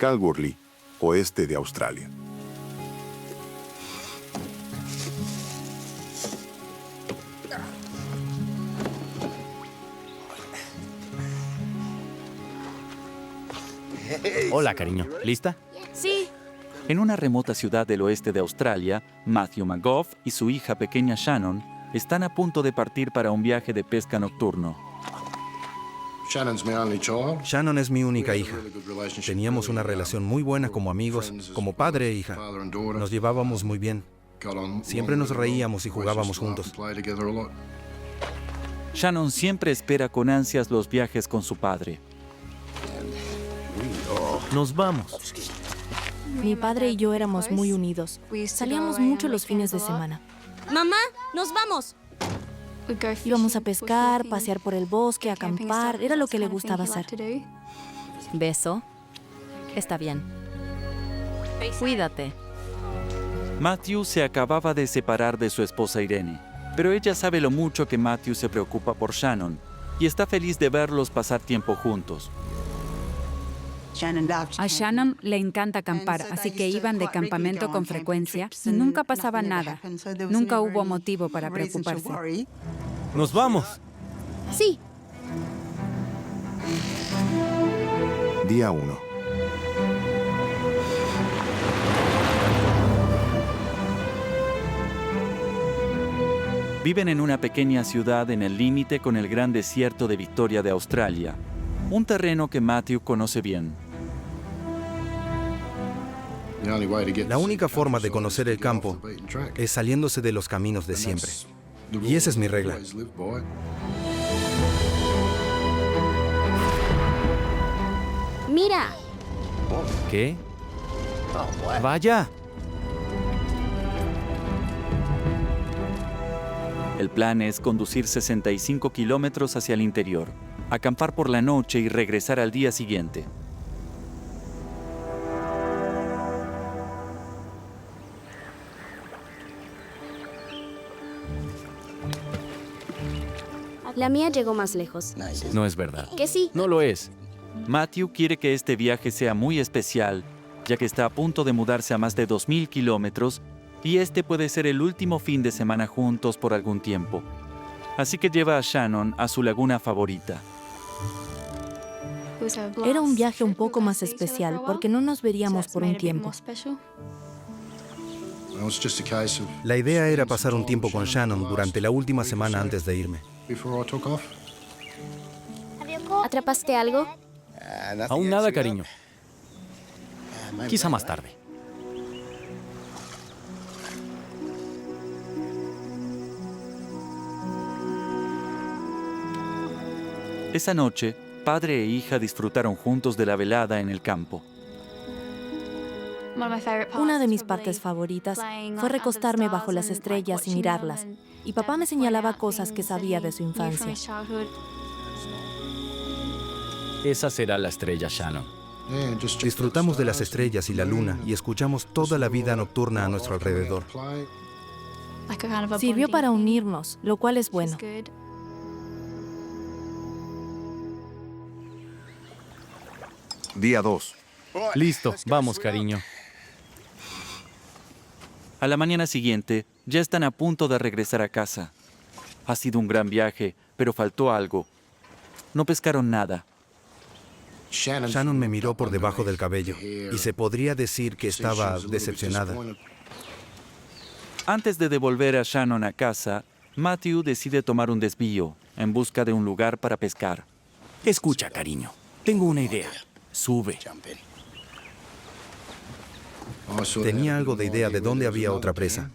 Kalgoorlie, oeste de Australia. Hola, cariño. ¿Lista? Sí. En una remota ciudad del oeste de Australia, Matthew McGough y su hija pequeña Shannon están a punto de partir para un viaje de pesca nocturno. Shannon es mi única hija. Teníamos una relación muy buena como amigos, como padre e hija. Nos llevábamos muy bien. Siempre nos reíamos y jugábamos juntos. Shannon siempre espera con ansias los viajes con su padre. Nos vamos. Mi padre y yo éramos muy unidos. Salíamos mucho los fines de semana. ¡Mamá, nos vamos! Íbamos a pescar, pasear por el bosque, acampar. Era lo que le gustaba hacer. ¿Beso? Está bien. Cuídate. Matthew se acababa de separar de su esposa Irene, pero ella sabe lo mucho que Matthew se preocupa por Shannon y está feliz de verlos pasar tiempo juntos. A Shannon le encanta acampar, así que iban de campamento con frecuencia y nunca pasaba nada. Nunca hubo motivo para preocuparse. ¡Nos vamos! Sí. Día 1. Viven en una pequeña ciudad en el límite con el gran desierto de Victoria de Australia, un terreno que Matthew conoce bien. La única forma de conocer el campo es saliéndose de los caminos de siempre. Y esa es mi regla. Mira. ¿Qué? ¡Vaya! El plan es conducir 65 kilómetros hacia el interior, acampar por la noche y regresar al día siguiente. La mía llegó más lejos. No es verdad. ¿Que sí? No lo es. Matthew quiere que este viaje sea muy especial, ya que está a punto de mudarse a más de 2.000 kilómetros y este puede ser el último fin de semana juntos por algún tiempo. Así que lleva a Shannon a su laguna favorita. Era un viaje un poco más especial porque no nos veríamos por un tiempo. La idea era pasar un tiempo con Shannon durante la última semana antes de irme. ¿Atrapaste algo? Aún nada, cariño. Quizá más tarde. Esa noche, padre e hija disfrutaron juntos de la velada en el campo. Una de mis partes favoritas fue recostarme bajo las estrellas y mirarlas. Y papá me señalaba cosas que sabía de su infancia. Esa será la estrella, Shannon. Disfrutamos de las estrellas y la luna y escuchamos toda la vida nocturna a nuestro alrededor. Sirvió para unirnos, lo cual es bueno. Día 2. Listo, vamos, cariño. A la mañana siguiente, ya están a punto de regresar a casa. Ha sido un gran viaje, pero faltó algo. No pescaron nada. Shannon me miró por debajo del cabello y se podría decir que estaba decepcionada. Antes de devolver a Shannon a casa, Matthew decide tomar un desvío en busca de un lugar para pescar. Escucha, cariño. Tengo una idea. Sube. Tenía algo de idea de dónde había otra presa.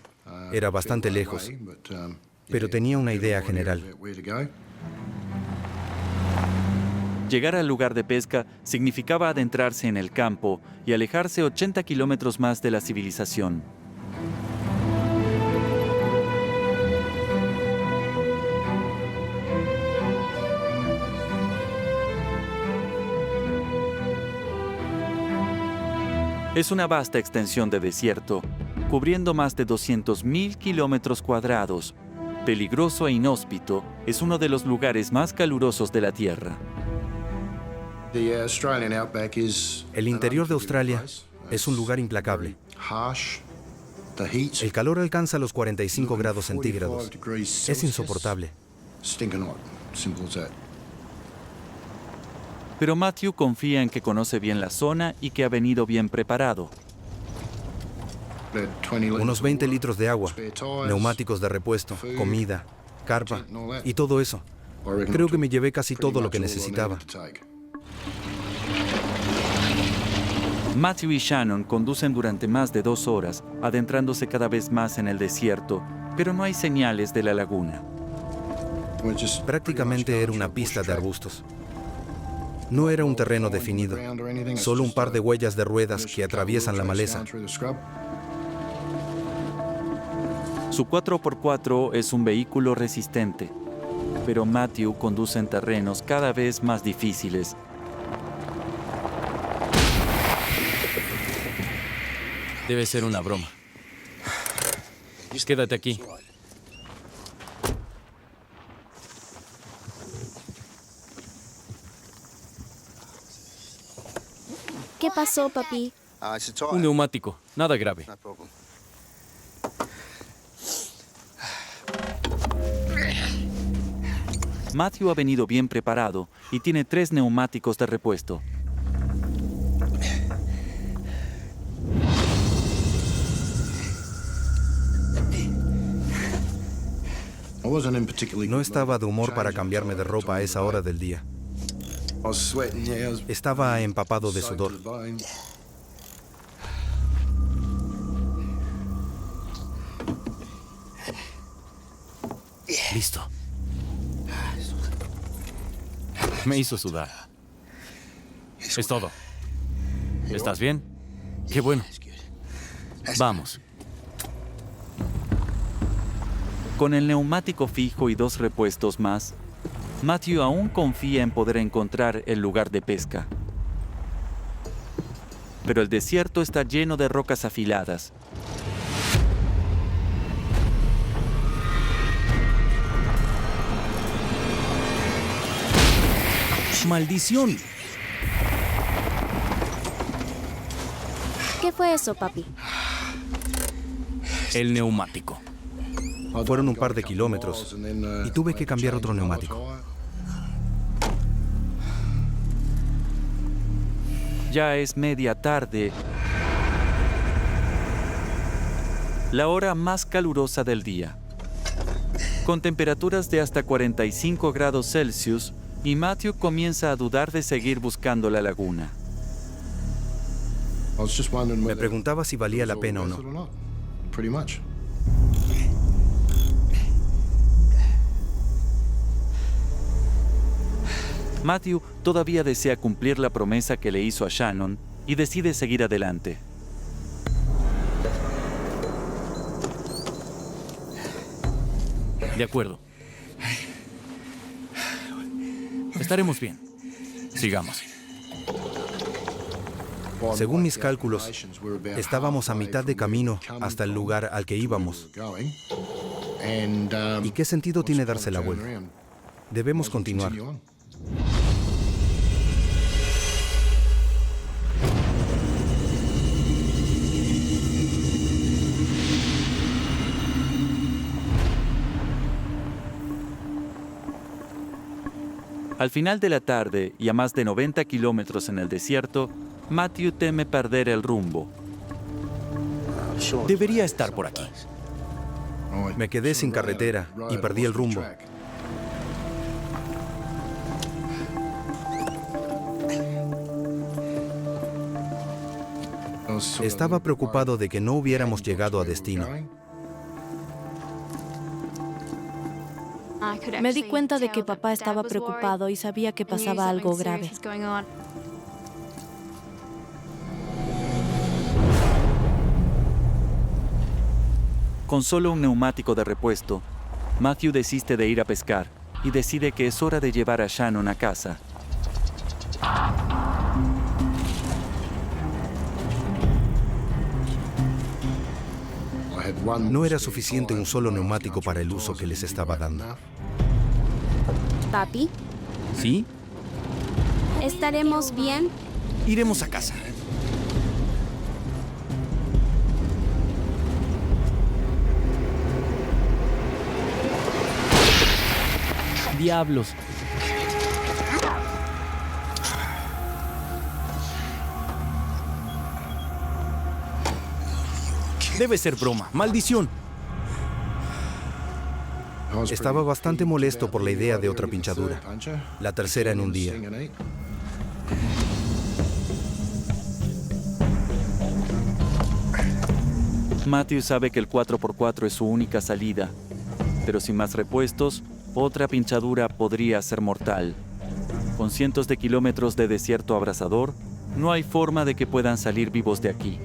Era bastante lejos, pero tenía una idea general. Llegar al lugar de pesca significaba adentrarse en el campo y alejarse 80 kilómetros más de la civilización. Es una vasta extensión de desierto, cubriendo más de 200.000 kilómetros cuadrados. Peligroso e inhóspito, es uno de los lugares más calurosos de la Tierra. El interior de Australia es un lugar implacable. El calor alcanza los 45 grados centígrados. Es insoportable. Pero Matthew confía en que conoce bien la zona y que ha venido bien preparado. Unos 20 litros de agua, neumáticos de repuesto, comida, carpa y todo eso. Creo que me llevé casi todo lo que necesitaba. Matthew y Shannon conducen durante más de 2 horas, adentrándose cada vez más en el desierto, pero no hay señales de la laguna. Prácticamente era una pista de arbustos. No era un terreno definido, solo un par de huellas de ruedas que atraviesan la maleza. Su 4x4 es un vehículo resistente, pero Matthew conduce en terrenos cada vez más difíciles. Debe ser una broma. Quédate aquí. ¿Qué pasó, papi? Un neumático. Nada grave. Matthew ha venido bien preparado y tiene 3 neumáticos de repuesto. No estaba de humor para cambiarme de ropa a esa hora del día. Estaba empapado de sudor. Listo. Me hizo sudar. Es todo. ¿Estás bien? Qué bueno. Vamos. Con el neumático fijo y 2 repuestos más, Matthew aún confía en poder encontrar el lugar de pesca. Pero el desierto está lleno de rocas afiladas. ¡Maldición! ¿Qué fue eso, papi? El neumático. Fueron un par de kilómetros y tuve que cambiar otro neumático. Ya es media tarde, la hora más calurosa del día, con temperaturas de hasta 45 grados Celsius, y Matthew comienza a dudar de seguir buscando la laguna. Me preguntaba si valía la pena o no. Matthew todavía desea cumplir la promesa que le hizo a Shannon y decide seguir adelante. De acuerdo. Estaremos bien. Sigamos. Según mis cálculos, estábamos a mitad de camino hasta el lugar al que íbamos. ¿Y qué sentido tiene darse la vuelta? Debemos continuar. Al final de la tarde y a más de 90 kilómetros en el desierto, Matthew teme perder el rumbo. Debería estar por aquí. Me quedé sin carretera y perdí el rumbo. Estaba preocupado de que no hubiéramos llegado a destino. Me di cuenta de que papá estaba preocupado y sabía que pasaba algo grave. Con solo un neumático de repuesto, Matthew desiste de ir a pescar y decide que es hora de llevar a Shannon a casa. No era suficiente un solo neumático para el uso que les estaba dando. ¿Papi? ¿Sí? ¿Estaremos bien? Iremos a casa. Diablos. Debe ser broma. ¡Maldición! Estaba bastante molesto por la idea de otra pinchadura. La tercera en un día. Matthew sabe que el 4x4 es su única salida, pero sin más repuestos, otra pinchadura podría ser mortal. Con cientos de kilómetros de desierto abrasador, no hay forma de que puedan salir vivos de aquí.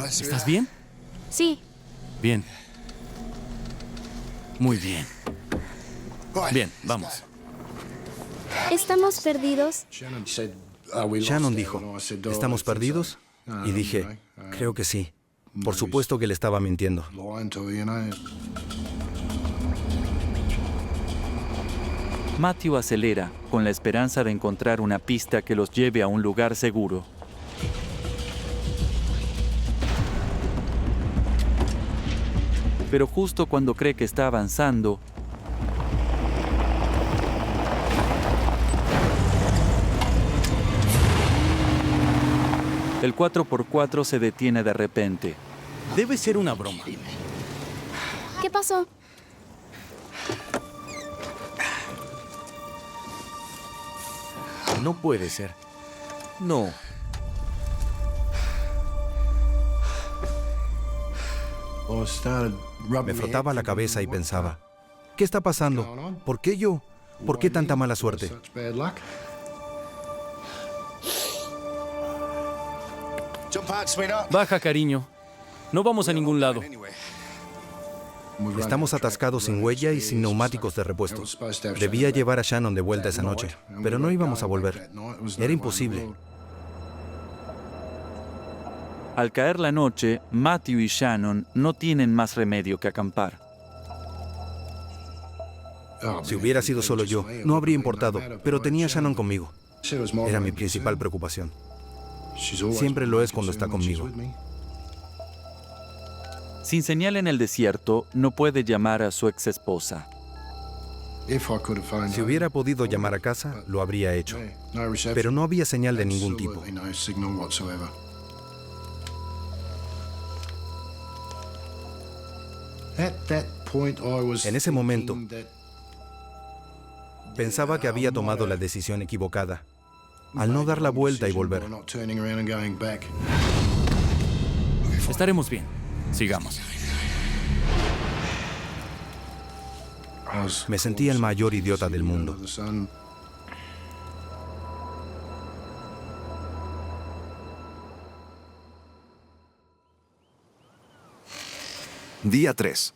¿Estás bien? Sí. Bien. Muy bien. Bien, vamos. ¿Estamos perdidos? Shannon dijo, ¿estamos perdidos? Y dije, creo que sí. Por supuesto que le estaba mintiendo. Matthew acelera, con la esperanza de encontrar una pista que los lleve a un lugar seguro. Pero justo cuando cree que está avanzando, el 4x4 se detiene de repente. Debe ser una broma. ¿Qué pasó? No puede ser. No. Me frotaba la cabeza y pensaba, ¿qué está pasando? ¿Por qué yo? ¿Por qué tanta mala suerte? Baja, cariño. No vamos a ningún lado. Estamos atascados sin huella y sin neumáticos de repuesto. Debía llevar a Shannon de vuelta esa noche, pero no íbamos a volver. Era imposible. Al caer la noche, Matthew y Shannon no tienen más remedio que acampar. Si hubiera sido solo yo, no habría importado, pero tenía a Shannon conmigo. Era mi principal preocupación. Siempre lo es cuando está conmigo. Sin señal en el desierto, no puede llamar a su ex esposa. Si hubiera podido llamar a casa, lo habría hecho. Pero no había señal de ningún tipo. En ese momento, pensaba que había tomado la decisión equivocada, al no dar la vuelta y volver. Estaremos bien. Sigamos. Me sentía el mayor idiota del mundo. Día 3.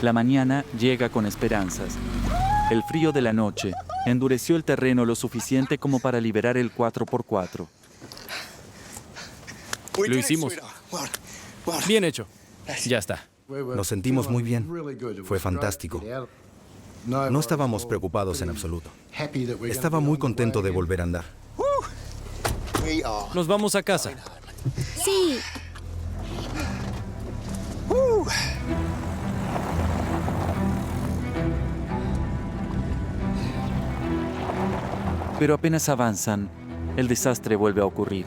La mañana llega con esperanzas. El frío de la noche endureció el terreno lo suficiente como para liberar el 4x4. Lo hicimos. Bien hecho. Ya está. Nos sentimos muy bien. Fue fantástico. No estábamos preocupados en absoluto. Estaba muy contento de volver a andar. Nos vamos a casa. Sí. Pero apenas avanzan, el desastre vuelve a ocurrir.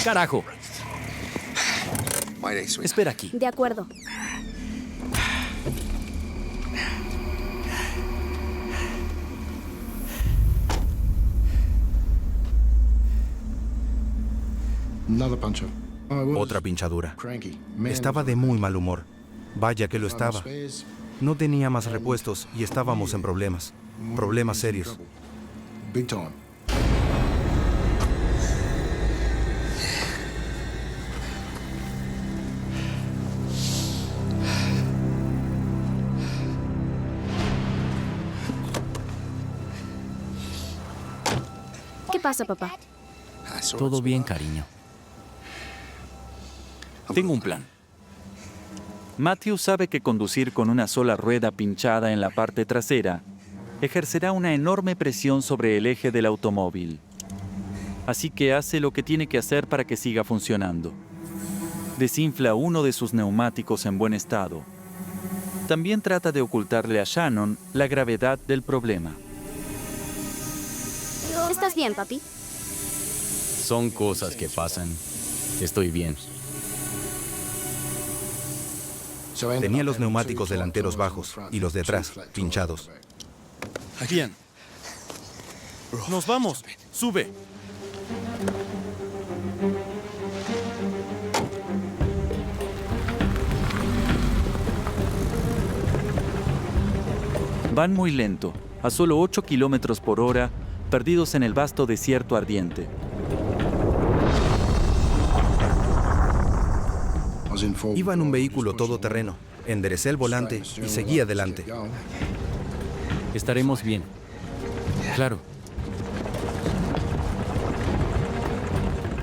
¡Carajo! Espera aquí. De acuerdo. Otra pinchadura. Estaba de muy mal humor. Vaya que lo estaba. No tenía más repuestos y estábamos en problemas. Problemas serios. pasa, papá? Todo bien, cariño. Tengo un plan. Matthew sabe que conducir con una sola rueda pinchada en la parte trasera ejercerá una enorme presión sobre el eje del automóvil. Así que hace lo que tiene que hacer para que siga funcionando. Desinfla uno de sus neumáticos en buen estado. También trata de ocultarle a Shannon la gravedad del problema. ¿Estás bien, papi? Son cosas que pasan. Estoy bien. Tenía los neumáticos delanteros bajos y los de atrás pinchados. Bien. Nos vamos. Sube. Van muy lento, a solo 8 kilómetros por hora, perdidos en el vasto desierto ardiente. Iba en un vehículo todoterreno. Enderecé el volante y seguí adelante. Estaremos bien. Claro.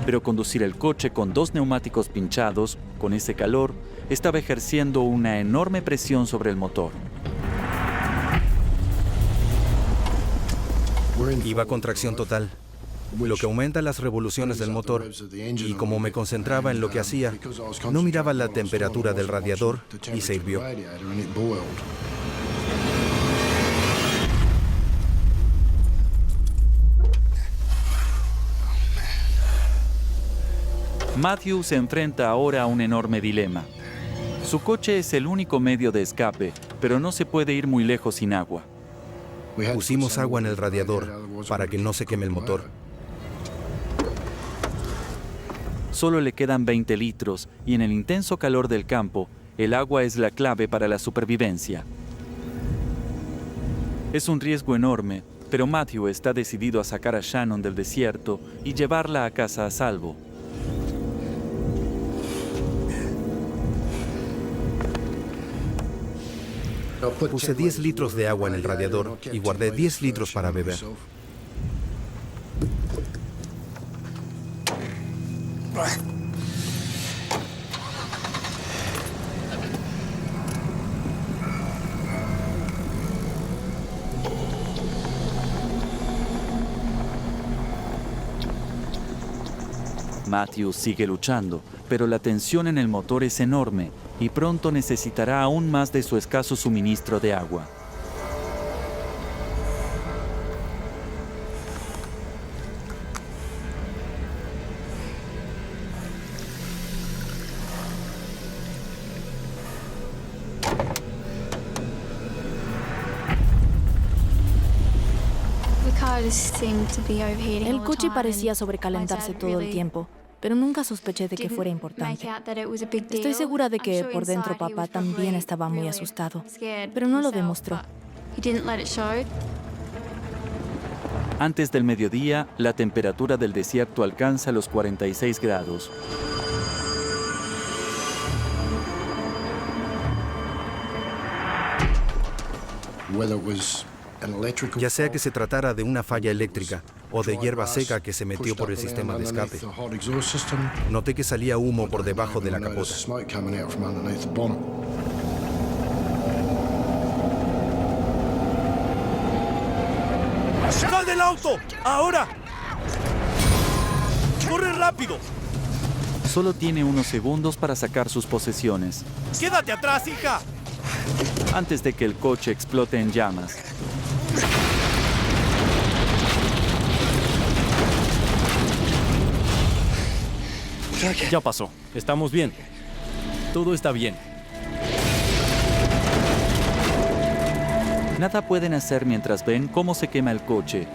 Pero conducir el coche con 2 neumáticos pinchados, con ese calor, estaba ejerciendo una enorme presión sobre el motor. Iba a contracción total, lo que aumenta las revoluciones del motor, y como me concentraba en lo que hacía, no miraba la temperatura del radiador y se hirvió. Matthew se enfrenta ahora a un enorme dilema. Su coche es el único medio de escape, pero no se puede ir muy lejos sin agua. Pusimos agua en el radiador para que no se queme el motor. Solo le quedan 20 litros y en el intenso calor del campo, el agua es la clave para la supervivencia. Es un riesgo enorme, pero Matthew está decidido a sacar a Shannon del desierto y llevarla a casa a salvo. Puse 10 litros de agua en el radiador y guardé 10 litros para beber. Matthew sigue luchando, pero la tensión en el motor es enorme y pronto necesitará aún más de su escaso suministro de agua. El coche parecía sobrecalentarse todo el tiempo, pero nunca sospeché de que fuera importante. Estoy segura de que por dentro papá también estaba muy asustado, pero no lo demostró. Antes del mediodía, la temperatura del desierto alcanza los 46 grados. Ya sea que se tratara de una falla eléctrica o de hierba seca que se metió por el sistema de escape, noté que salía humo por debajo de la capota. ¡Sal del auto! ¡Ahora! ¡Corre rápido! Solo tiene unos segundos para sacar sus posesiones, ¡Quédate atrás, hija! antes de que el coche explote en llamas. Ya pasó. Estamos bien. Todo está bien. Nada pueden hacer mientras ven cómo se quema el coche.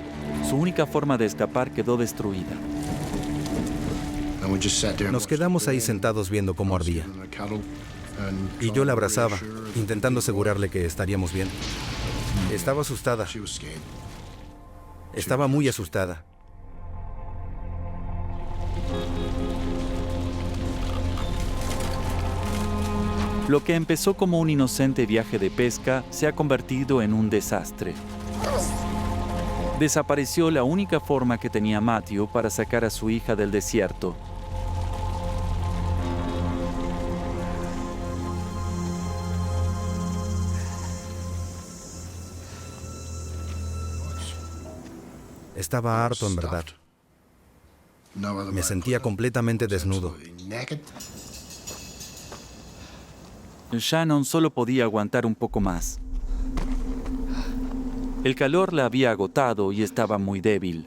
Su única forma de escapar quedó destruida. Nos quedamos ahí sentados viendo cómo ardía. Y yo la abrazaba, intentando asegurarle que estaríamos bien. Estaba asustada. Estaba muy asustada. Lo que empezó como un inocente viaje de pesca se ha convertido en un desastre. Desapareció la única forma que tenía Matthew para sacar a su hija del desierto. Estaba harto, en verdad. Me sentía completamente desnudo. Shannon solo podía aguantar un poco más. El calor la había agotado y estaba muy débil.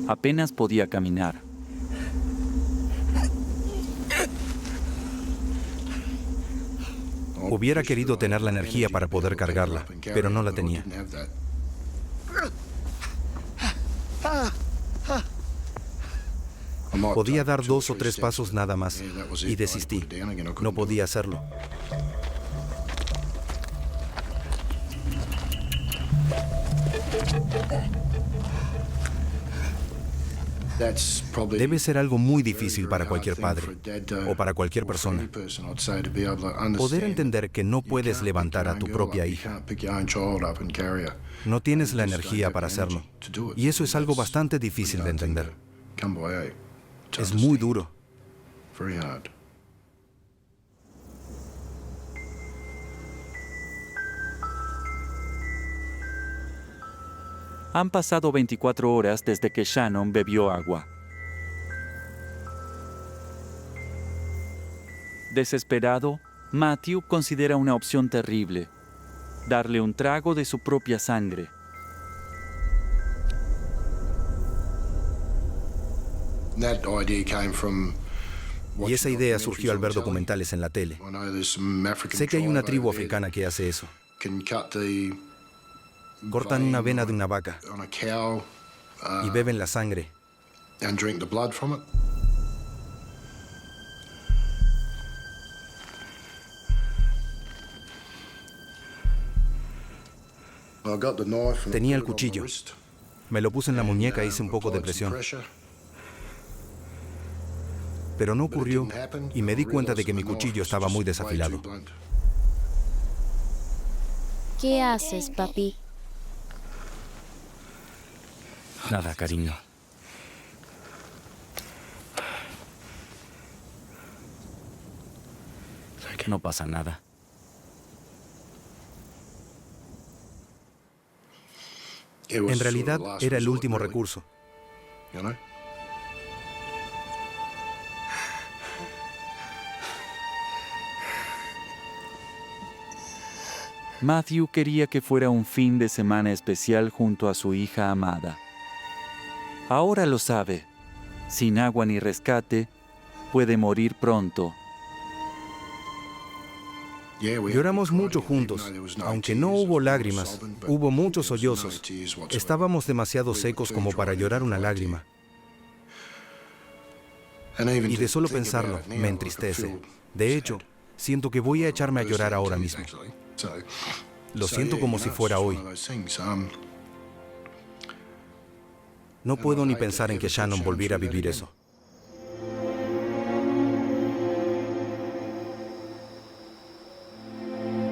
Apenas podía caminar. Hubiera querido tener la energía para poder cargarla, pero no la tenía. Podía dar 2 o 3 pasos nada más y desistí. No podía hacerlo. Debe ser algo muy difícil para cualquier padre o para cualquier persona. Poder entender que no puedes levantar a tu propia hija. No tienes la energía para hacerlo. Y eso es algo bastante difícil de entender. Es muy duro. Han pasado 24 horas desde que Shannon bebió agua. Desesperado, Matthew considera una opción terrible: darle un trago de su propia sangre. Y esa idea surgió al ver documentales en la tele. Sé que hay una tribu africana que hace eso. Cortan una vena de una vaca y beben la sangre. Tenía el cuchillo. Me lo puse en la muñeca e hice un poco de presión. Pero no ocurrió y me di cuenta de que mi cuchillo estaba muy desafilado. ¿Qué haces, papi? Nada, cariño. No pasa nada. En realidad, era el último recurso. Matthew quería que fuera un fin de semana especial junto a su hija amada. Ahora lo sabe. Sin agua ni rescate, puede morir pronto. Lloramos mucho juntos. Aunque no hubo lágrimas, hubo muchos sollozos. Estábamos demasiado secos como para llorar una lágrima. Y de solo pensarlo, me entristece. De hecho, siento que voy a echarme a llorar ahora mismo. Lo siento como si fuera hoy. No puedo ni pensar en que Shannon volviera a vivir eso.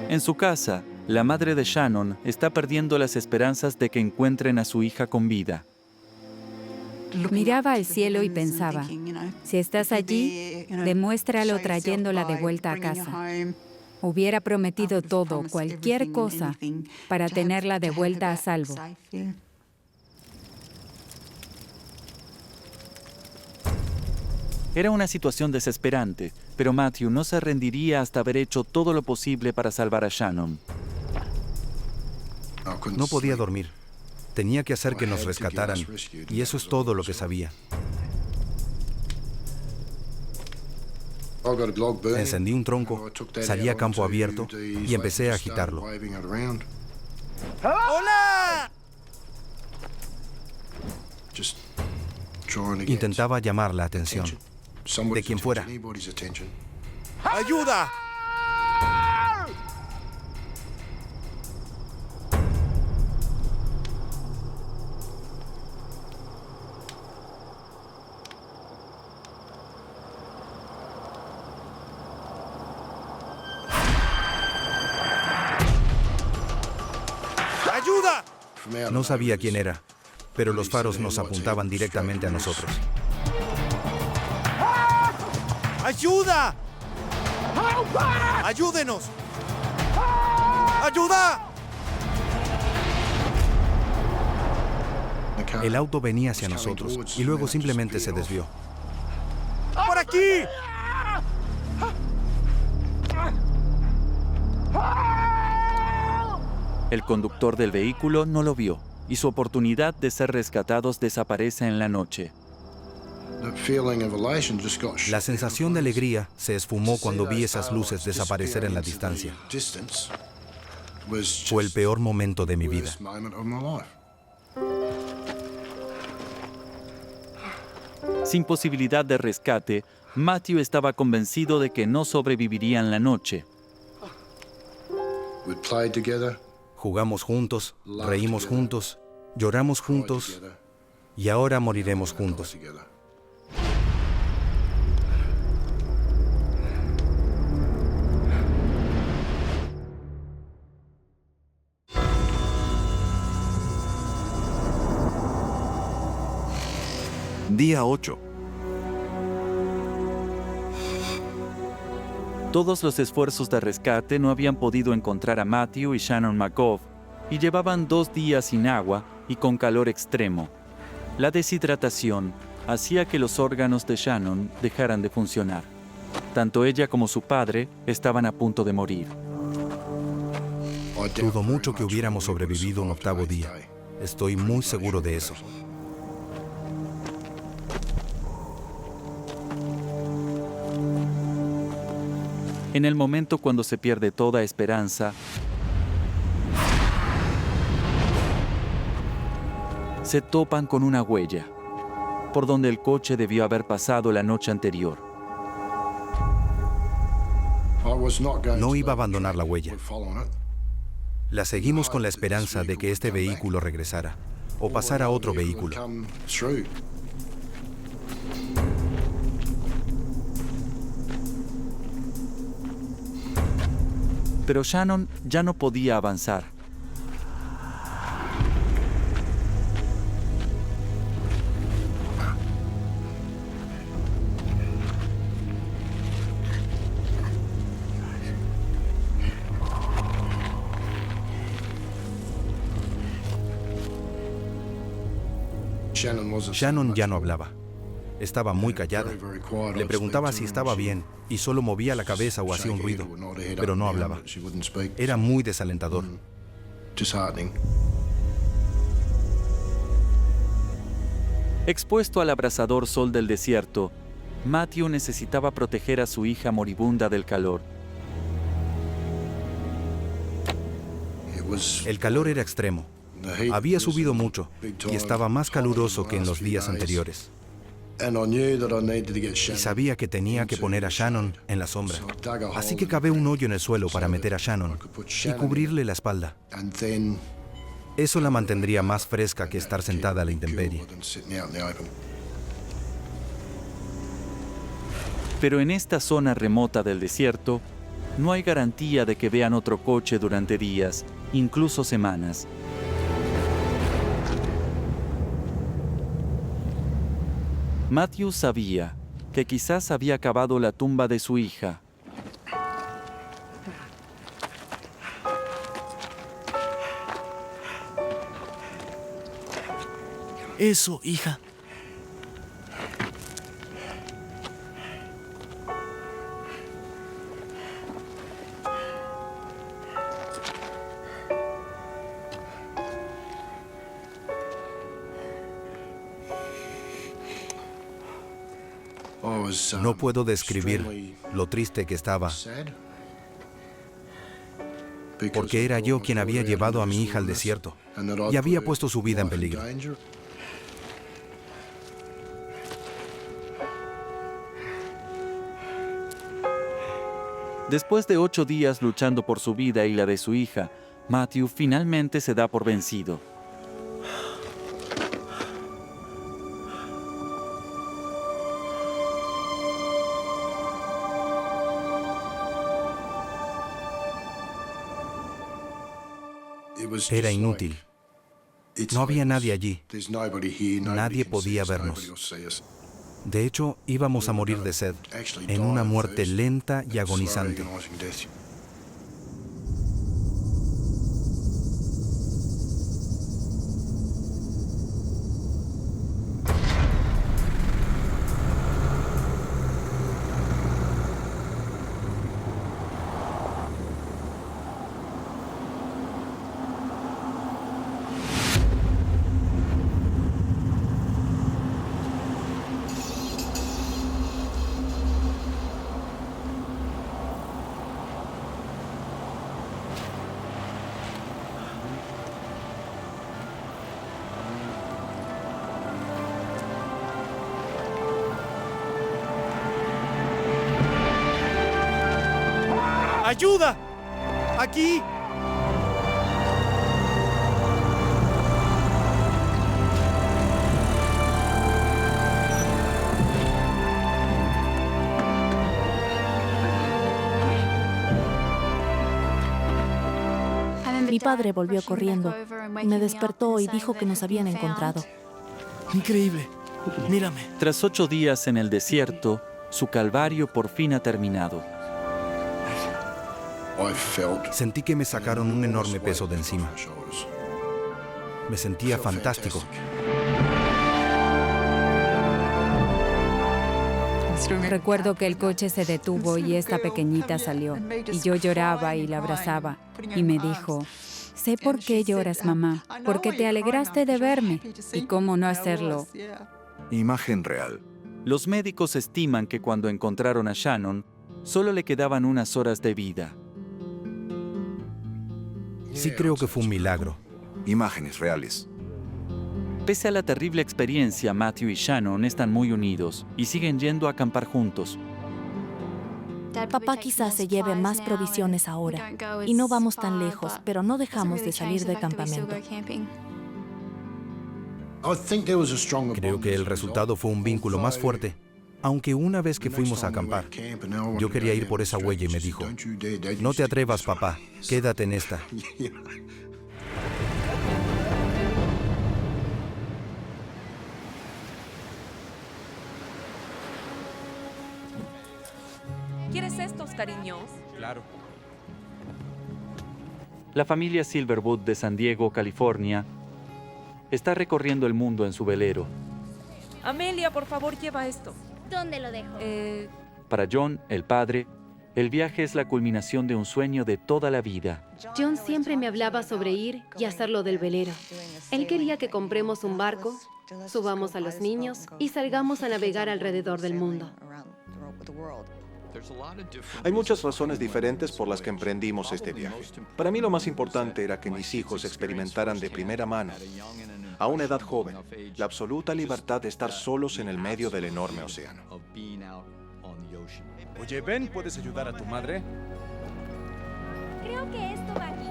En su casa, la madre de Shannon está perdiendo las esperanzas de que encuentren a su hija con vida. Miraba al cielo y pensaba, si estás allí, demuéstralo trayéndola de vuelta a casa. Hubiera prometido todo, cualquier cosa, para tenerla de vuelta a salvo. Era una situación desesperante, pero Matthew no se rendiría hasta haber hecho todo lo posible para salvar a Shannon. No podía dormir. Tenía que hacer que nos rescataran, y eso es todo lo que sabía. Encendí un tronco, salí a campo abierto y empecé a agitarlo. ¡Hola! Intentaba llamar la atención de quien fuera. ¡Ayuda! No sabía quién era, pero los faros nos apuntaban directamente a nosotros. ¡Ayuda! ¡Ayúdenos! ¡Ayuda! El auto venía hacia nosotros y luego simplemente se desvió. ¡Por aquí! El conductor del vehículo no lo vio y su oportunidad de ser rescatados desaparece en la noche. La sensación de alegría se esfumó cuando vi esas luces desaparecer en la distancia. Fue el peor momento de mi vida. Sin posibilidad de rescate, Matthew estaba convencido de que no sobrevivirían la noche. Jugamos juntos, reímos juntos, lloramos juntos y ahora moriremos juntos. Día 8. Todos los esfuerzos de rescate no habían podido encontrar a Matthew y Shannon McGough y llevaban 2 días sin agua y con calor extremo. La deshidratación hacía que los órganos de Shannon dejaran de funcionar. Tanto ella como su padre estaban a punto de morir. Dudo mucho que hubiéramos sobrevivido un 8º día. Estoy muy seguro de eso. En el momento cuando se pierde toda esperanza, se topan con una huella, por donde el coche debió haber pasado la noche anterior. No iba a abandonar la huella. La seguimos con la esperanza de que este vehículo regresara o pasara otro vehículo. Pero Shannon ya no podía avanzar. Shannon ya no hablaba. Estaba muy callada. Le preguntaba si estaba bien y solo movía la cabeza o hacía un ruido, pero no hablaba. Era muy desalentador. Expuesto al abrasador sol del desierto, Matthew necesitaba proteger a su hija moribunda del calor. El calor era extremo. Había subido mucho y estaba más caluroso que en los días anteriores. Y sabía que tenía que poner a Shannon en la sombra. Así que cavé un hoyo en el suelo para meter a Shannon y cubrirle la espalda. Eso la mantendría más fresca que estar sentada a la intemperie. Pero en esta zona remota del desierto, no hay garantía de que vean otro coche durante días, incluso semanas. Matthew sabía que quizás había cavado la tumba de su hija. Eso, hija. No puedo describir lo triste que estaba, porque era yo quien había llevado a mi hija al desierto y había puesto su vida en peligro. Después de 8 días luchando por su vida y la de su hija, Matthew finalmente se da por vencido. Era inútil. No había nadie allí. Nadie podía vernos. De hecho, íbamos a morir de sed, en una muerte lenta y agonizante. ¡Ayuda! ¡Aquí! Mi padre volvió corriendo. Me despertó y dijo que nos habían encontrado. Increíble. Mírame. Tras 8 días en el desierto, su calvario por fin ha terminado. Sentí que me sacaron un enorme peso de encima. Me sentía fantástico. Recuerdo que el coche se detuvo y esta pequeñita salió. Y yo lloraba y la abrazaba. Y me dijo, sé por qué lloras, mamá. Porque te alegraste de verme. ¿Y cómo no hacerlo? Imagen real. Los médicos estiman que cuando encontraron a Shannon, solo le quedaban unas horas de vida. Sí creo que fue un milagro. Imágenes reales. Pese a la terrible experiencia, Matthew y Shannon están muy unidos y siguen yendo a acampar juntos. Papá quizás se lleve más provisiones ahora. Y no vamos tan lejos, pero no dejamos de salir de campamento. Creo que el resultado fue un vínculo más fuerte. Aunque una vez que fuimos a acampar, yo quería ir por esa huella y me dijo, no te atrevas, papá, quédate en esta. ¿Quieres estos, cariños? Claro. La familia Silverwood de San Diego, California, está recorriendo el mundo en su velero. Amelia, por favor, lleva esto. ¿Dónde lo dejo? Para John, el padre, el viaje es la culminación de un sueño de toda la vida. John siempre me hablaba sobre ir y hacerlo del velero. Él quería que compremos un barco, subamos a los niños y salgamos a navegar alrededor del mundo. Hay muchas razones diferentes por las que emprendimos este viaje. Para mí lo más importante era que mis hijos experimentaran de primera mano, a una edad joven, la absoluta libertad de estar solos en el medio del enorme océano. Oye, Ben, ¿puedes ayudar a tu madre? Creo que esto va aquí.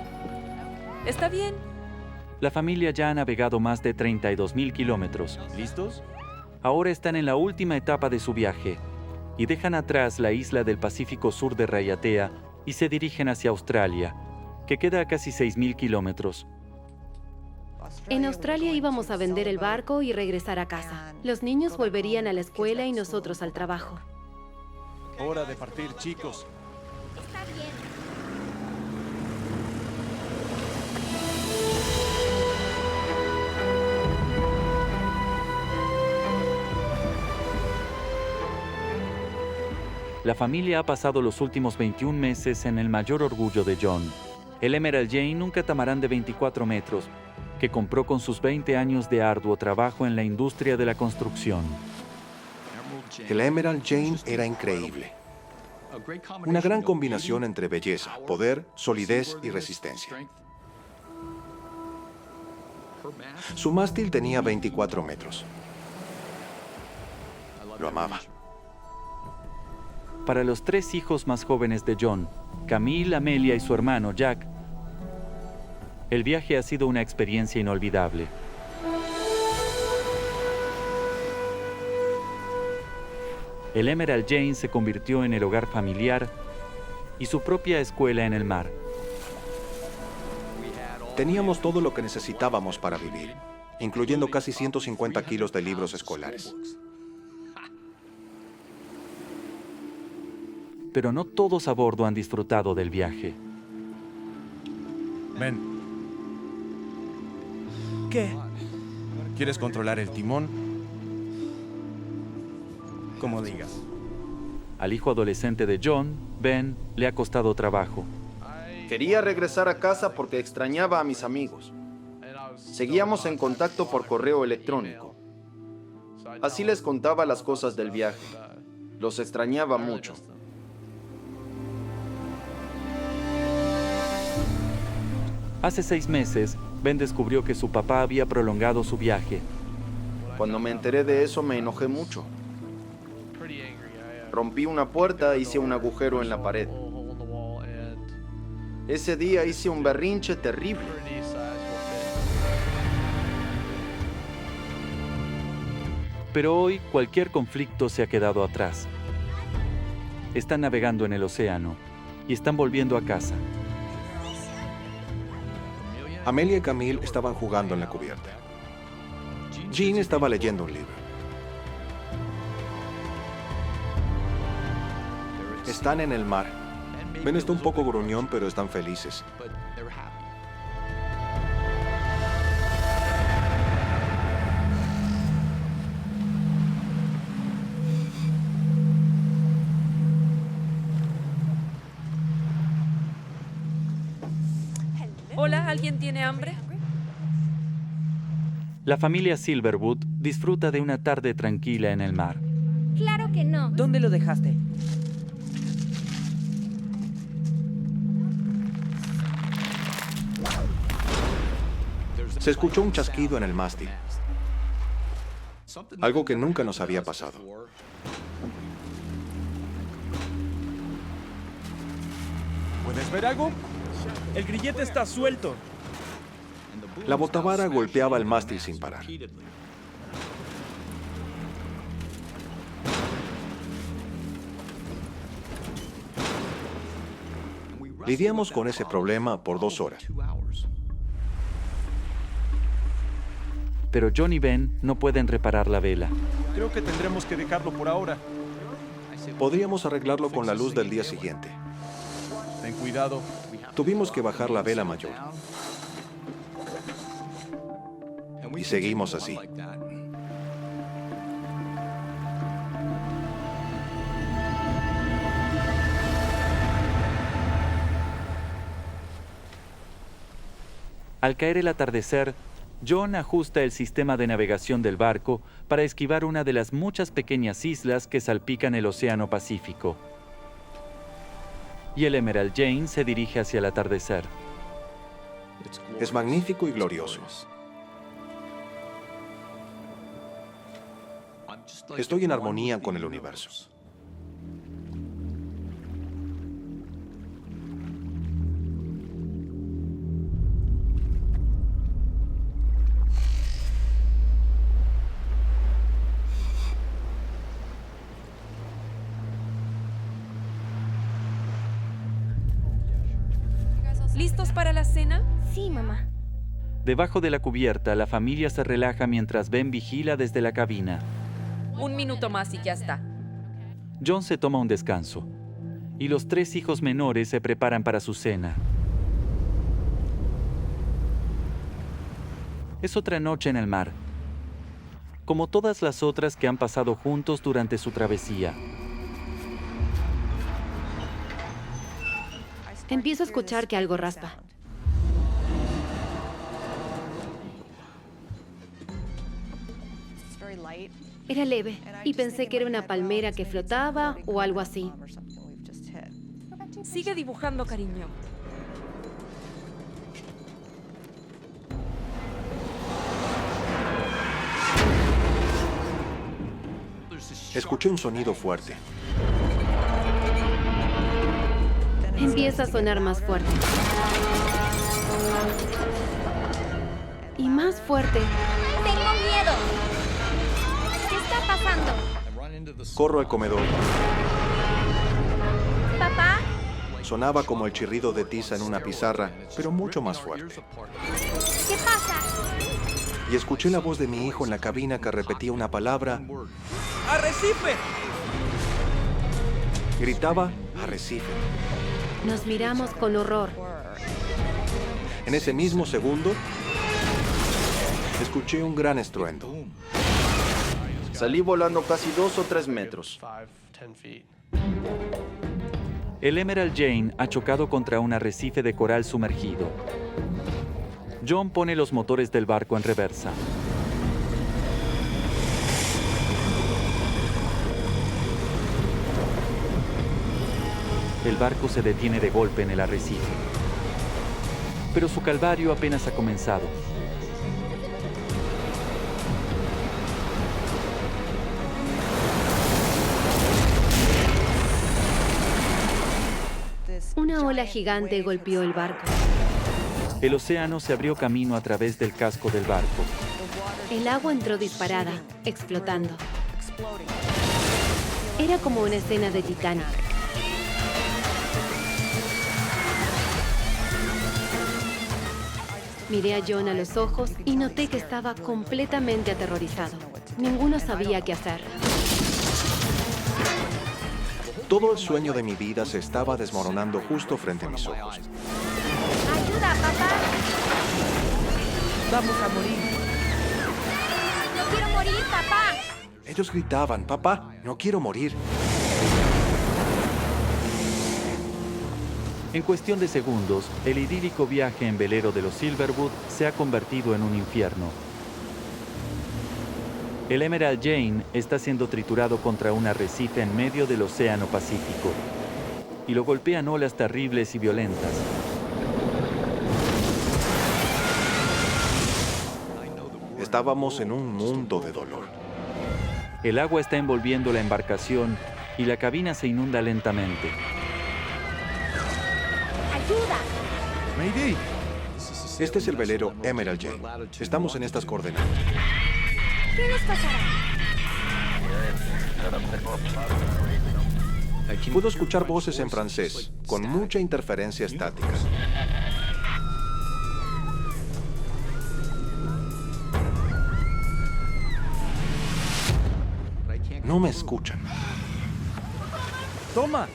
Está bien. La familia ya ha navegado más de 32,000 kilómetros. ¿Listos? Ahora están en la última etapa de su viaje y dejan atrás la isla del Pacífico Sur de Raiatea y se dirigen hacia Australia, que queda a casi 6,000 kilómetros. En Australia íbamos a vender el barco y regresar a casa. Los niños volverían a la escuela y nosotros al trabajo. Hora de partir, chicos. Está bien. La familia ha pasado los últimos 21 meses en el mayor orgullo de John, el Emerald Jane, un catamarán de 24 metros, que compró con sus 20 años de arduo trabajo en la industria de la construcción. El Emerald Jane era increíble. Una gran combinación entre belleza, poder, solidez y resistencia. Su mástil tenía 24 metros. Lo amaba. Para los 3 hijos más jóvenes de John, Camille, Amelia y su hermano Jack, el viaje ha sido una experiencia inolvidable. El Emerald Jane se convirtió en el hogar familiar y su propia escuela en el mar. Teníamos todo lo que necesitábamos para vivir, incluyendo casi 150 kilos de libros escolares. Pero no todos a bordo han disfrutado del viaje. Ven. ¿Qué? ¿Quieres controlar el timón? Como digas. Al hijo adolescente de John, Ben, le ha costado trabajo. Quería regresar a casa porque extrañaba a mis amigos. Seguíamos en contacto por correo electrónico. Así les contaba las cosas del viaje. Los extrañaba mucho. Hace 6 meses, Ben descubrió que su papá había prolongado su viaje. Cuando me enteré de eso me enojé mucho. Rompí una puerta e hice un agujero en la pared. Ese día hice un berrinche terrible. Pero hoy cualquier conflicto se ha quedado atrás. Están navegando en el océano y están volviendo a casa. Amelia y Camille estaban jugando en la cubierta. Jean estaba leyendo un libro. Están en el mar. Ben está un poco gruñón, pero están felices. Hola, ¿alguien tiene hambre? La familia Silverwood disfruta de una tarde tranquila en el mar. Claro que no. ¿Dónde lo dejaste? Se escuchó un chasquido en el mástil. Algo que nunca nos había pasado. ¿Puedes ver algo? El grillete está suelto. La botavara golpeaba el mástil sin parar. Lidiamos con ese problema por 2 horas. Pero John y Ben no pueden reparar la vela. Creo que tendremos que dejarlo por ahora. Podríamos arreglarlo con la luz del día siguiente. Ten cuidado. Tuvimos que bajar la vela mayor. Y seguimos así. Al caer el atardecer, John ajusta el sistema de navegación del barco para esquivar una de las muchas pequeñas islas que salpican el Océano Pacífico. Y el Emerald Jane se dirige hacia el atardecer. Es magnífico y glorioso. Estoy en armonía con el universo. ¿Listos para la cena? Sí, mamá. Debajo de la cubierta, la familia se relaja mientras Ben vigila desde la cabina. 1 minuto más y ya está. John se toma un descanso y los 3 hijos menores se preparan para su cena. Es otra noche en el mar, como todas las otras que han pasado juntos durante su travesía. Empiezo a escuchar que algo raspa. Era leve y pensé que era una palmera que flotaba o algo así. Sigue dibujando, cariño. Escuché un sonido fuerte. Empieza a sonar más fuerte. Y más fuerte. Tengo miedo. ¿Qué está pasando? Corro al comedor. Papá, Sonaba como el chirrido de tiza en una pizarra, pero mucho más fuerte. ¿Qué pasa? Y escuché la voz de mi hijo en la cabina que repetía una palabra. ¡Arrecife! Gritaba, arrecife. Nos miramos con horror. En ese mismo segundo, escuché un gran estruendo. Salí volando casi 2 o 3 metros. El Emerald Jane ha chocado contra un arrecife de coral sumergido. John pone los motores del barco en reversa. El barco se detiene de golpe en el arrecife. Pero su calvario apenas ha comenzado. Una ola gigante golpeó el barco. El océano se abrió camino a través del casco del barco. El agua entró disparada, explotando. Era como una escena de Titanic. Miré a John a los ojos y noté que estaba completamente aterrorizado. Ninguno sabía qué hacer. Todo el sueño de mi vida se estaba desmoronando justo frente a mis ojos. ¡Ayuda, papá! Vamos a morir. ¡No quiero morir, papá! Ellos gritaban, papá, no quiero morir. En cuestión de segundos, el idílico viaje en velero de los Silverwood se ha convertido en un infierno. El Emerald Jane está siendo triturado contra un arrecife en medio del Océano Pacífico y lo golpean olas terribles y violentas. Estábamos en un mundo de dolor. El agua está envolviendo la embarcación y la cabina se inunda lentamente. ¡Ayuda! Mayday. Este es el velero Emerald Jane. Estamos en estas coordenadas. ¿Qué nos pasará? Puedo escuchar voces en francés, con mucha interferencia estática. No me escuchan. ¡Toma!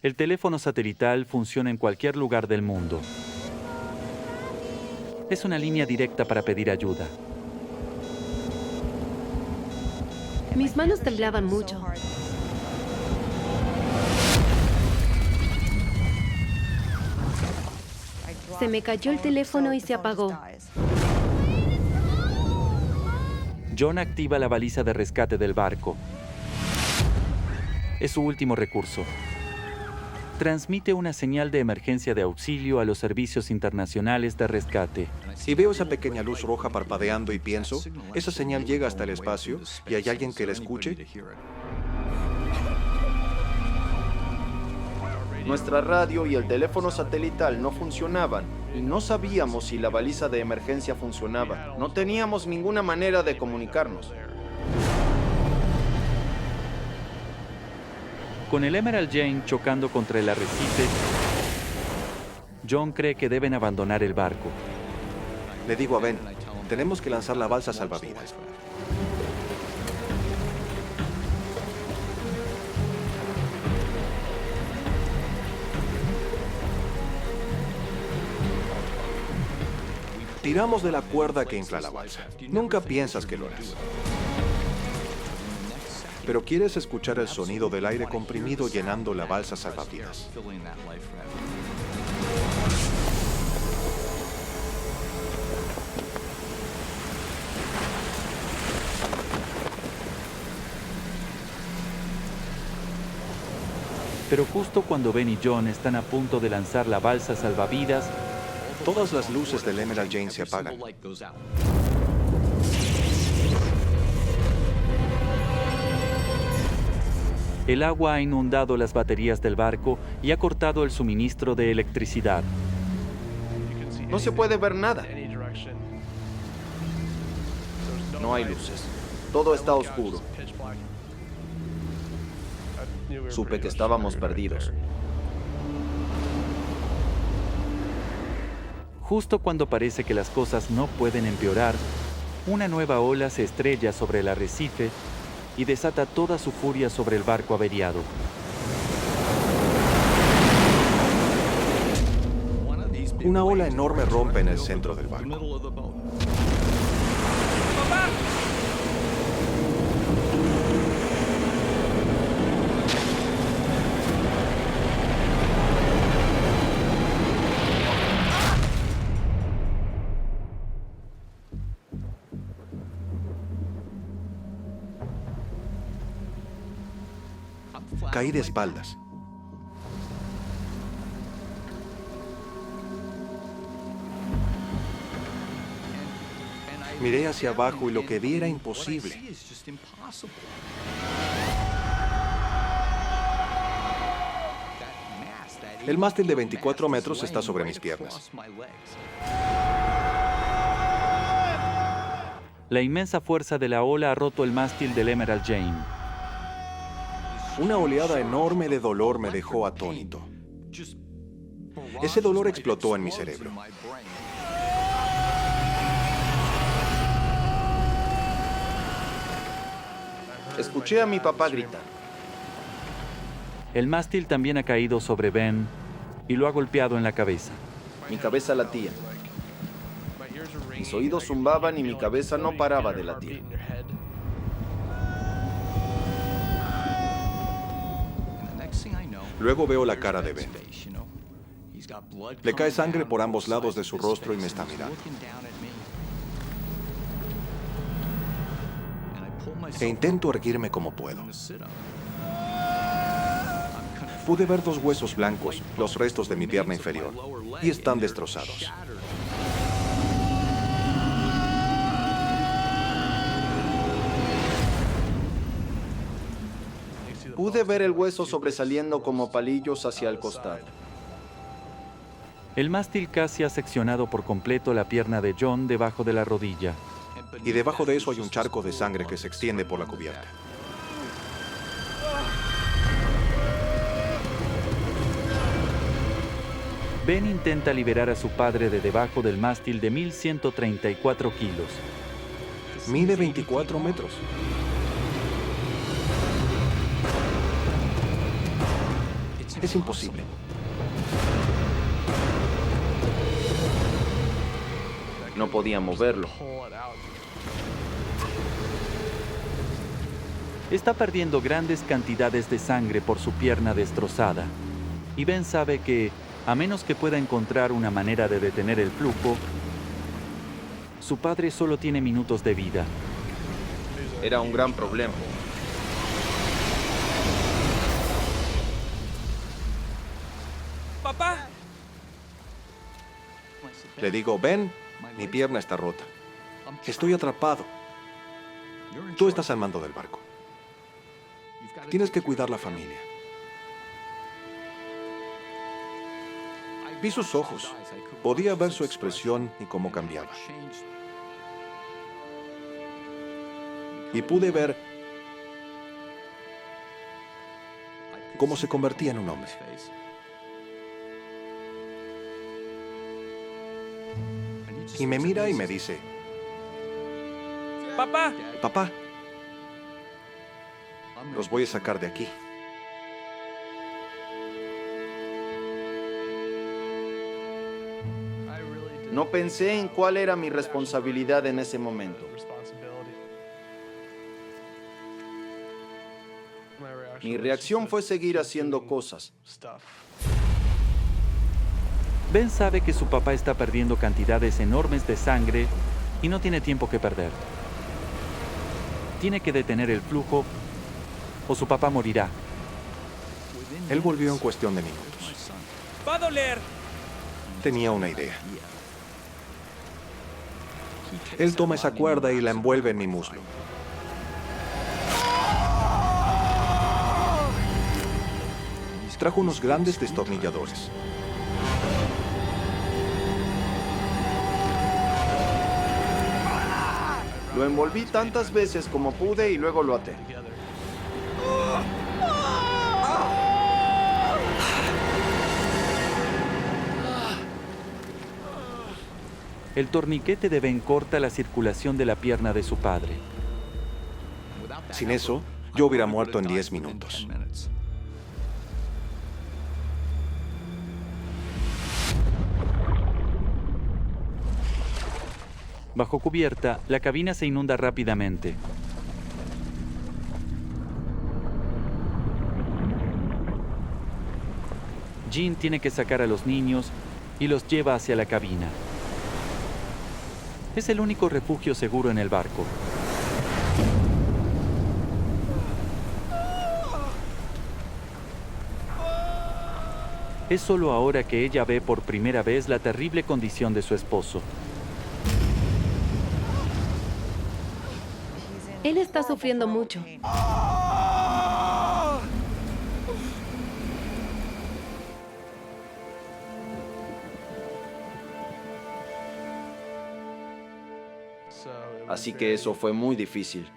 El teléfono satelital funciona en cualquier lugar del mundo. Es una línea directa para pedir ayuda. Mis manos temblaban mucho. Se me cayó el teléfono y se apagó. John activa la baliza de rescate del barco. Es su último recurso. Transmite una señal de emergencia de auxilio a los servicios internacionales de rescate. Si veo esa pequeña luz roja parpadeando y pienso, esa señal llega hasta el espacio y hay alguien que la escuche. Nuestra radio y el teléfono satelital no funcionaban y no sabíamos si la baliza de emergencia funcionaba. No teníamos ninguna manera de comunicarnos. Con el Emerald Jane chocando contra el arrecife, John cree que deben abandonar el barco. Le digo a Ben, tenemos que lanzar la balsa salvavidas. Tiramos de la cuerda que infla la balsa. Nunca piensas que lo harás. Pero quieres escuchar el sonido del aire comprimido llenando la balsa salvavidas. Pero justo cuando Ben y John están a punto de lanzar la balsa salvavidas, todas las luces del Emerald Jane se apagan. El agua ha inundado las baterías del barco y ha cortado el suministro de electricidad. No se puede ver nada. No hay luces. Todo está oscuro. Supe que estábamos perdidos. Justo cuando parece que las cosas no pueden empeorar, una nueva ola se estrella sobre el arrecife y desata toda su furia sobre el barco averiado. Una ola enorme rompe en el centro del barco. ¡Papá! Caí de espaldas. Miré hacia abajo y lo que vi era imposible. El mástil de 24 metros está sobre mis piernas. La inmensa fuerza de la ola ha roto el mástil del Emerald Jane. Una oleada enorme de dolor me dejó atónito. Ese dolor explotó en mi cerebro. Escuché a mi papá gritar. El mástil también ha caído sobre Ben y lo ha golpeado en la cabeza. Mi cabeza latía. Mis oídos zumbaban y mi cabeza no paraba de latir. Luego veo la cara de Ben. Le cae sangre por ambos lados de su rostro y me está mirando. E intento erguirme como puedo. Pude ver dos huesos blancos, los restos de mi pierna inferior, y están destrozados. Pude ver el hueso sobresaliendo como palillos hacia el costado. El mástil casi ha seccionado por completo la pierna de John debajo de la rodilla. Y debajo de eso hay un charco de sangre que se extiende por la cubierta. Ben intenta liberar a su padre de debajo del mástil de 1.134 kilos. Mide 24 metros. Es imposible. No podía moverlo. Está perdiendo grandes cantidades de sangre por su pierna destrozada. Y Ben sabe que, a menos que pueda encontrar una manera de detener el flujo, su padre solo tiene minutos de vida. Era un gran problema. ¡Papá! Le digo, Ben, mi pierna está rota. Estoy atrapado. Tú estás al mando del barco. Tienes que cuidar la familia. Vi sus ojos. Podía ver su expresión y cómo cambiaba. Y pude ver cómo se convertía en un hombre. Y me mira y me dice, ¡Papá! papá, los voy a sacar de aquí. No pensé en cuál era mi responsabilidad en ese momento. Mi reacción fue seguir haciendo cosas. Ben sabe que su papá está perdiendo cantidades enormes de sangre y no tiene tiempo que perder. Tiene que detener el flujo o su papá morirá. Él volvió en cuestión de minutos. ¡Va a doler! Tenía una idea. Él toma esa cuerda y la envuelve en mi muslo. Trajo unos grandes destornilladores. Lo envolví tantas veces como pude y luego lo até. El torniquete de Ben corta la circulación de la pierna de su padre. Sin eso, yo hubiera muerto en 10 minutos. Bajo cubierta, la cabina se inunda rápidamente. Jean tiene que sacar a los niños y los lleva hacia la cabina. Es el único refugio seguro en el barco. Es solo ahora que ella ve por primera vez la terrible condición de su esposo. Él está sufriendo mucho. Así que eso fue muy difícil.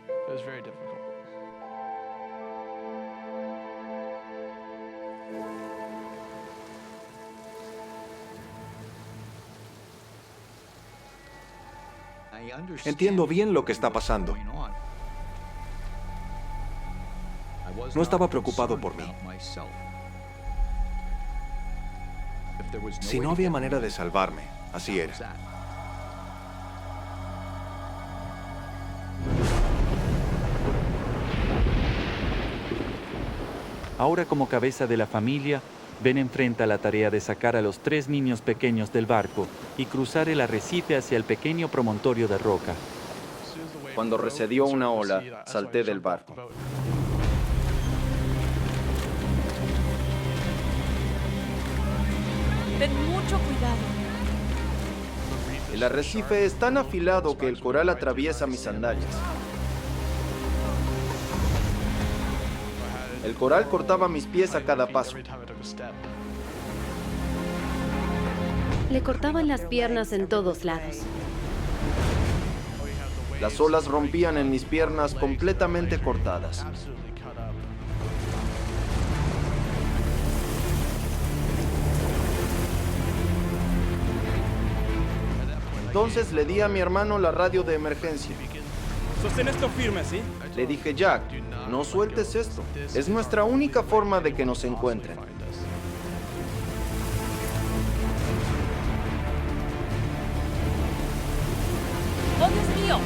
Entiendo bien lo que está pasando. No estaba preocupado por mí. Si no había manera de salvarme, así era. Ahora, como cabeza de la familia, Ben enfrenta la tarea de sacar a los 3 niños pequeños del barco y cruzar el arrecife hacia el pequeño promontorio de roca. Cuando recedió una ola, salté del barco. Ten mucho cuidado. El arrecife es tan afilado que el coral atraviesa mis sandalias. El coral cortaba mis pies a cada paso. Le cortaban las piernas en todos lados. Las olas rompían en mis piernas completamente cortadas. Entonces le di a mi hermano la radio de emergencia. Sostén esto firme, ¿sí? Le dije, Jack, no sueltes esto. Es nuestra única forma de que nos encuentren. ¡Oh, Dios mío!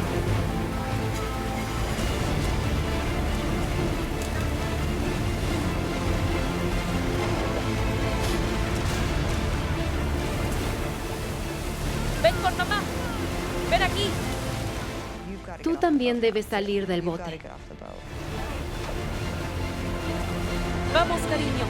¡Ven con mamá! ¡Ven aquí! Tú también debes salir del bote. ¡Vamos, cariño!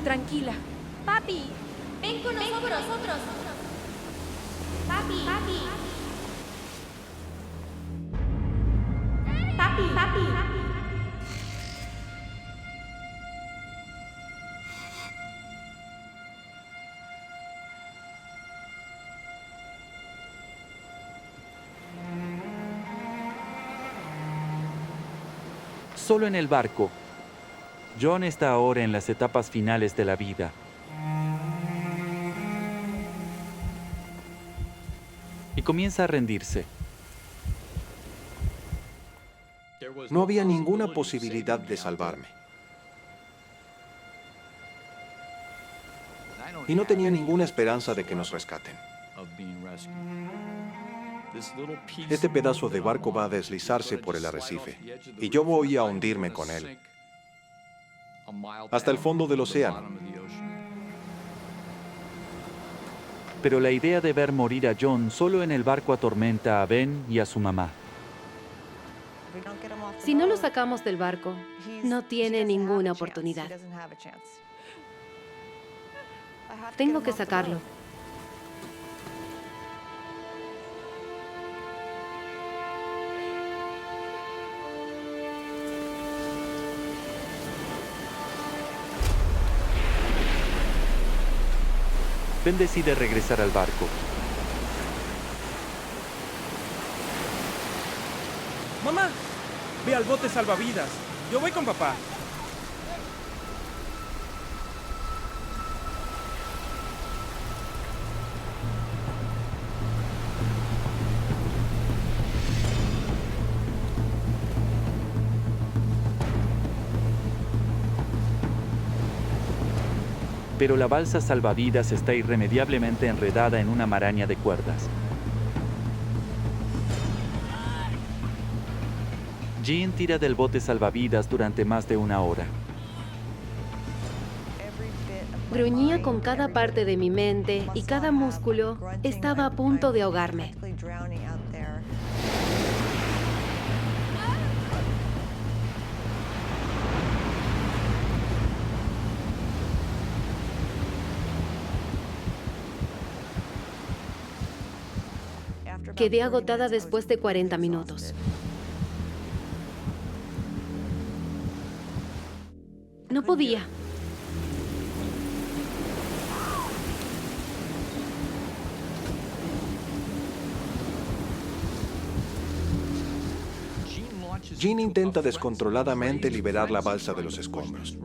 Tranquila. Papi, ven con nosotros. Papi. Solo en el barco, John está ahora en las etapas finales de la vida. Y comienza a rendirse. No había ninguna posibilidad de salvarme. Y no tenía ninguna esperanza de que nos rescaten. Este pedazo de barco va a deslizarse por el arrecife, y yo voy a hundirme con él hasta el fondo del océano. Pero la idea de ver morir a John solo en el barco atormenta a Ben y a su mamá. Si no lo sacamos del barco, no tiene ninguna oportunidad. Tengo que sacarlo. Ben decide regresar al barco. Mamá, ve al bote salvavidas. Yo voy con papá. Pero la balsa salvavidas está irremediablemente enredada en una maraña de cuerdas. Jean tira del bote salvavidas durante más de una hora. Gruñía con cada parte de mi mente y cada músculo estaba a punto de ahogarme. Quedé agotada después de 40 minutos. No podía. Jean intenta descontroladamente liberar la balsa de los escombros.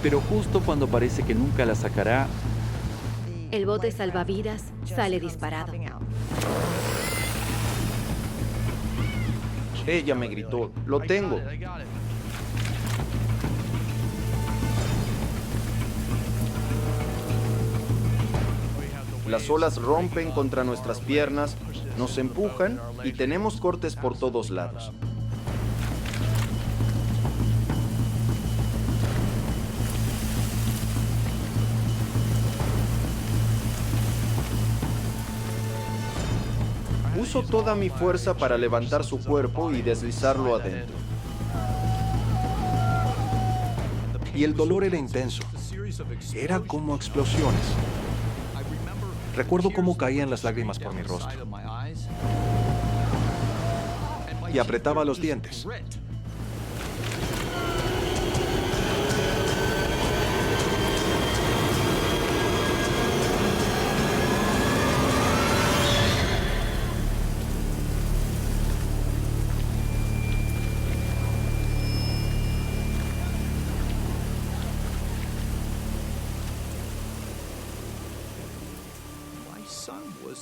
Pero justo cuando parece que nunca la sacará, El bote salvavidas sale disparado. Ella me gritó, "¡Lo tengo!". Las olas rompen contra nuestras piernas, nos empujan y tenemos cortes por todos lados. Uso toda mi fuerza para levantar su cuerpo y deslizarlo adentro. Y el dolor era intenso. Era como explosiones. Recuerdo cómo caían las lágrimas por mi rostro. Y apretaba los dientes.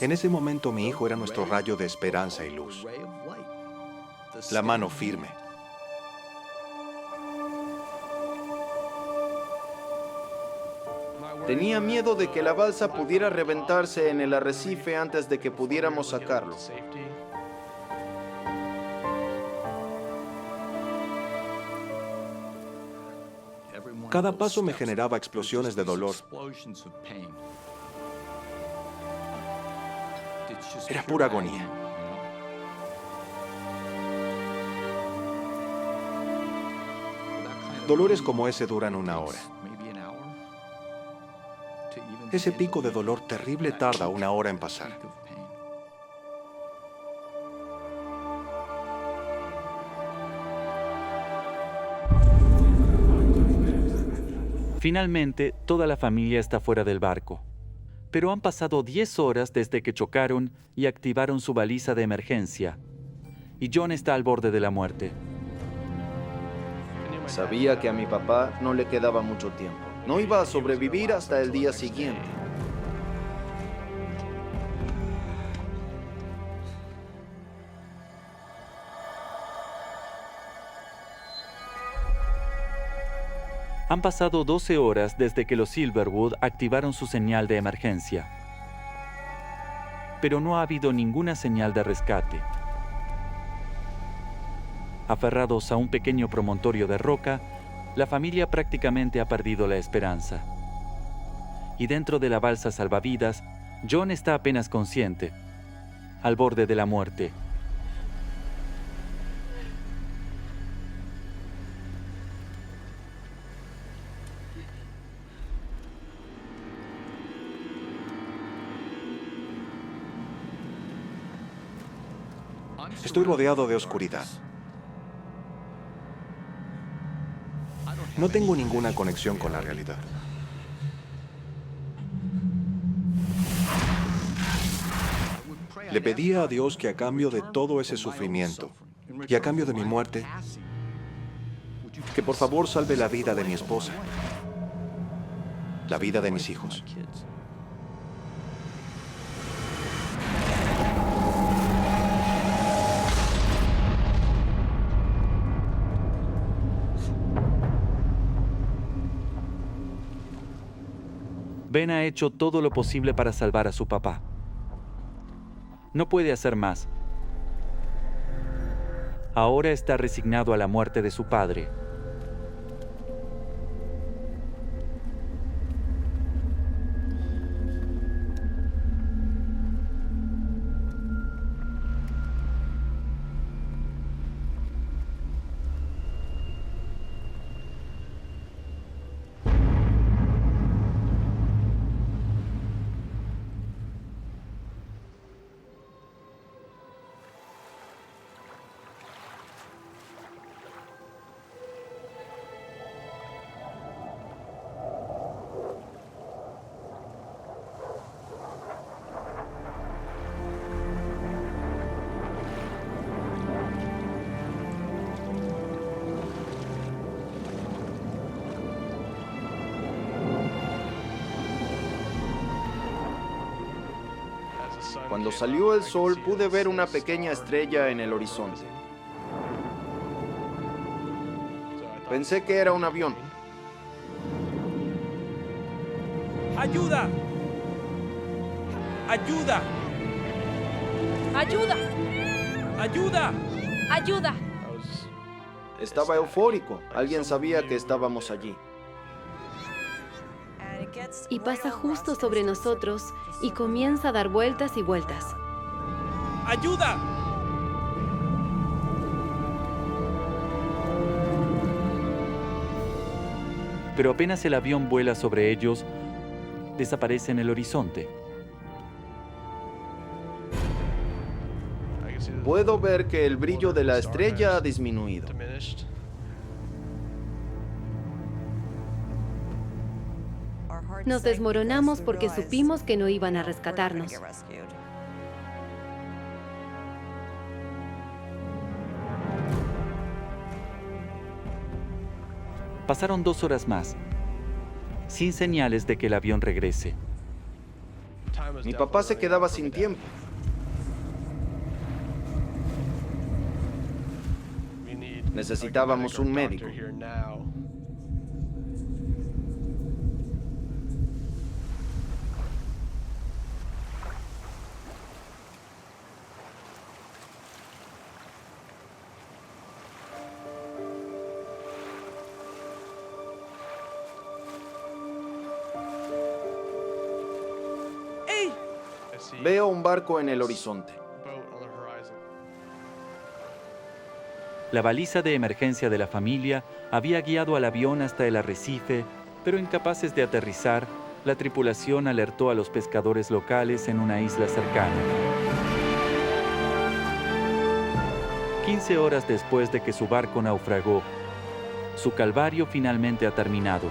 En ese momento mi hijo era nuestro rayo de esperanza y luz. La mano firme. Tenía miedo de que la balsa pudiera reventarse en el arrecife antes de que pudiéramos sacarlo. Cada paso me generaba explosiones de dolor. Era pura agonía. Dolores como ese duran una hora. Ese pico de dolor terrible tarda una hora en pasar. finalmente toda la familia está fuera del barco. Pero han pasado 10 horas desde que chocaron y activaron su baliza de emergencia. Y John está al borde de la muerte. Sabía que a mi papá no le quedaba mucho tiempo. No iba a sobrevivir hasta el día siguiente. Han pasado 12 horas desde que los Silverwood activaron su señal de emergencia. Pero no ha habido ninguna señal de rescate. Aferrados a un pequeño promontorio de roca, la familia prácticamente ha perdido la esperanza. Y dentro de la balsa salvavidas, John está apenas consciente, al borde de la muerte. Estoy rodeado de oscuridad. No tengo ninguna conexión con la realidad. Le pedía a Dios que a cambio de todo ese sufrimiento y a cambio de mi muerte, que por favor salve la vida de mi esposa, la vida de mis hijos. Ben ha hecho todo lo posible para salvar a su papá. No puede hacer más. Ahora está resignado a la muerte de su padre. Cuando salió el sol, pude ver una pequeña estrella en el horizonte. Pensé que era un avión. ¡Ayuda! ¡Ayuda! ¡Ayuda! ¡Ayuda! ¡Ayuda! Estaba eufórico. Alguien sabía que estábamos allí. Y pasa justo sobre nosotros y comienza a dar vueltas y vueltas. ¡Ayuda! Pero apenas el avión vuela sobre ellos, desaparece en el horizonte. Puedo ver que el brillo de la estrella ha disminuido. Nos desmoronamos porque supimos que no iban a rescatarnos. Pasaron 2 horas más, sin señales de que el avión regrese. Mi papá se quedaba sin tiempo. Necesitábamos un médico. Veo un barco en el horizonte. La baliza de emergencia de la familia había guiado al avión hasta el arrecife, pero incapaces de aterrizar, la tripulación alertó a los pescadores locales en una isla cercana. 15 horas después de que su barco naufragó, su calvario finalmente ha terminado.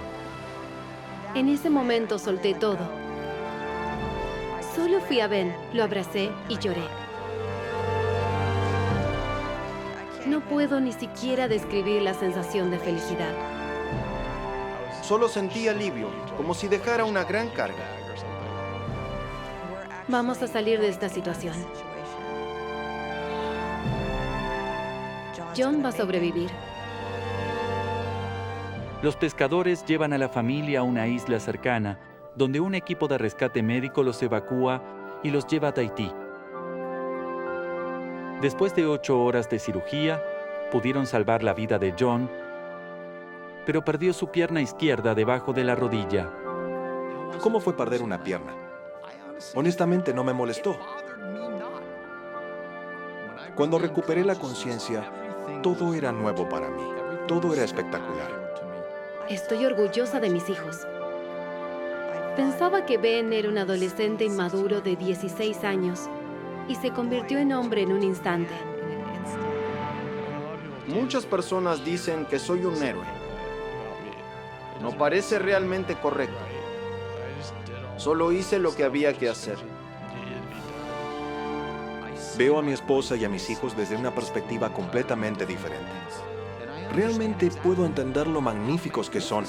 En ese momento solté todo. Solo fui a Ben, lo abracé y lloré. No puedo ni siquiera describir la sensación de felicidad. Solo sentí alivio, como si dejara una gran carga. Vamos a salir de esta situación. John va a sobrevivir. Los pescadores llevan a la familia a una isla cercana, donde un equipo de rescate médico los evacúa y los lleva a Tahití. Después de 8 horas de cirugía, pudieron salvar la vida de John, pero perdió su pierna izquierda debajo de la rodilla. ¿Cómo fue perder una pierna? Honestamente no me molestó. Cuando recuperé la conciencia, todo era nuevo para mí. Todo era espectacular. Estoy orgullosa de mis hijos. Pensaba que Ben era un adolescente inmaduro de 16 años y se convirtió en hombre en un instante. Muchas personas dicen que soy un héroe. No parece realmente correcto. Solo hice lo que había que hacer. Veo a mi esposa y a mis hijos desde una perspectiva completamente diferente. Realmente puedo entender lo magníficos que son.